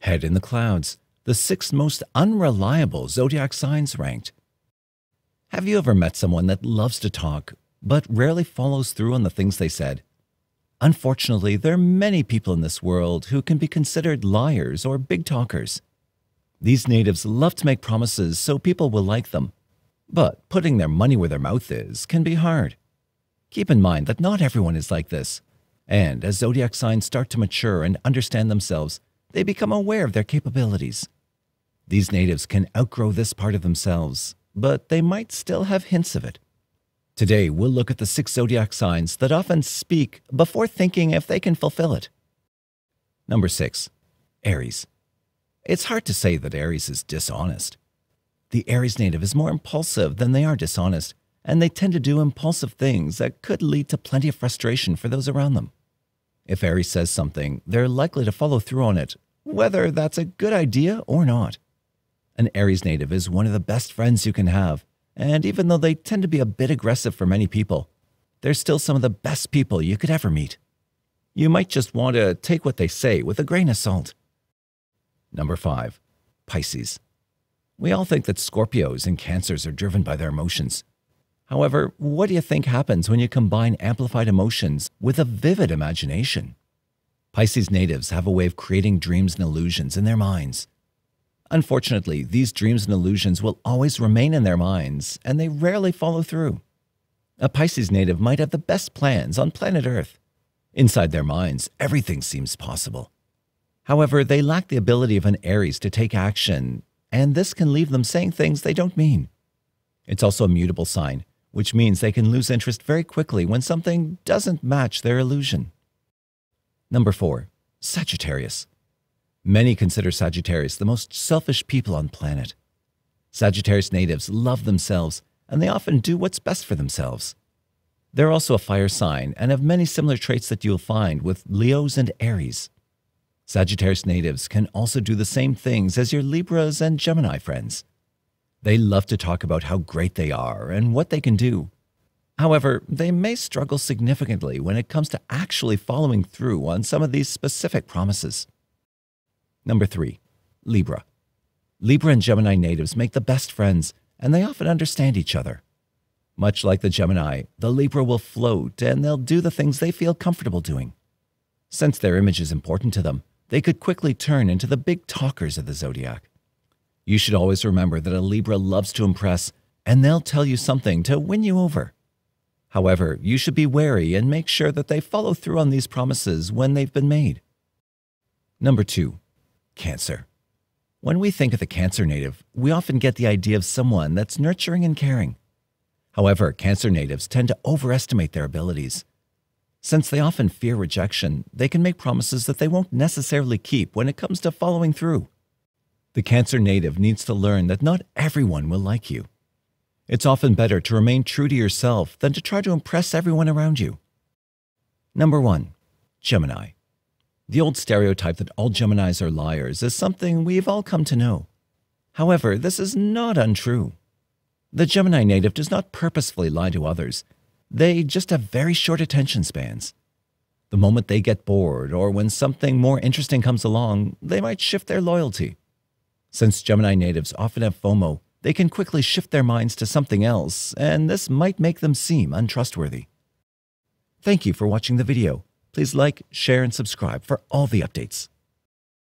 Head in the clouds, the 6 most unreliable zodiac signs ranked. Have you ever met someone that loves to talk, but rarely follows through on the things they said? Unfortunately, there are many people in this world who can be considered liars or big talkers. These natives love to make promises so people will like them, but putting their money where their mouth is can be hard. Keep in mind that not everyone is like this, and as zodiac signs start to mature and understand themselves, they become aware of their capabilities. These natives can outgrow this part of themselves, but they might still have hints of it. Today, we'll look at the 6 zodiac signs that often speak before thinking if they can fulfill it. Number 6. Aries. It's hard to say that Aries is dishonest. The Aries native is more impulsive than they are dishonest, and they tend to do impulsive things that could lead to plenty of frustration for those around them. If Aries says something, they're likely to follow through on it, whether that's a good idea or not. An Aries native is one of the best friends you can have, and even though they tend to be a bit aggressive for many people, they're still some of the best people you could ever meet. You might just want to take what they say with a grain of salt. Number 5. Pisces. We all think that Scorpios and Cancers are driven by their emotions. However, what do you think happens when you combine amplified emotions with a vivid imagination? Pisces natives have a way of creating dreams and illusions in their minds. Unfortunately, these dreams and illusions will always remain in their minds, and they rarely follow through. A Pisces native might have the best plans on planet Earth. Inside their minds, everything seems possible. However, they lack the ability of an Aries to take action, and this can leave them saying things they don't mean. It's also a mutable sign, which means they can lose interest very quickly when something doesn't match their illusion. Number 4. Sagittarius. Many consider Sagittarius the most selfish people on planet. Sagittarius natives love themselves, and they often do what's best for themselves. They're also a fire sign and have many similar traits that you'll find with Leos and Aries. Sagittarius natives can also do the same things as your Libras and Gemini friends. They love to talk about how great they are and what they can do. However, they may struggle significantly when it comes to actually following through on some of these specific promises. Number 3. Libra. Libra and Gemini natives make the best friends, and they often understand each other. Much like the Gemini, the Libra will float and they'll do the things they feel comfortable doing. Since their image is important to them, they could quickly turn into the big talkers of the zodiac. You should always remember that a Libra loves to impress, and they'll tell you something to win you over. However, you should be wary and make sure that they follow through on these promises when they've been made. Number 2. Cancer. When we think of the Cancer native, we often get the idea of someone that's nurturing and caring. However, Cancer natives tend to overestimate their abilities. Since they often fear rejection, they can make promises that they won't necessarily keep when it comes to following through. The Cancer native needs to learn that not everyone will like you. It's often better to remain true to yourself than to try to impress everyone around you. Number 1. Gemini. The old stereotype that all Geminis are liars is something we've all come to know. However, this is not untrue. The Gemini native does not purposefully lie to others. They just have very short attention spans. The moment they get bored or when something more interesting comes along, they might shift their loyalty. Since Gemini natives often have FOMO, they can quickly shift their minds to something else, and this might make them seem untrustworthy. Thank you for watching the video. Please like, share, and subscribe for all the updates.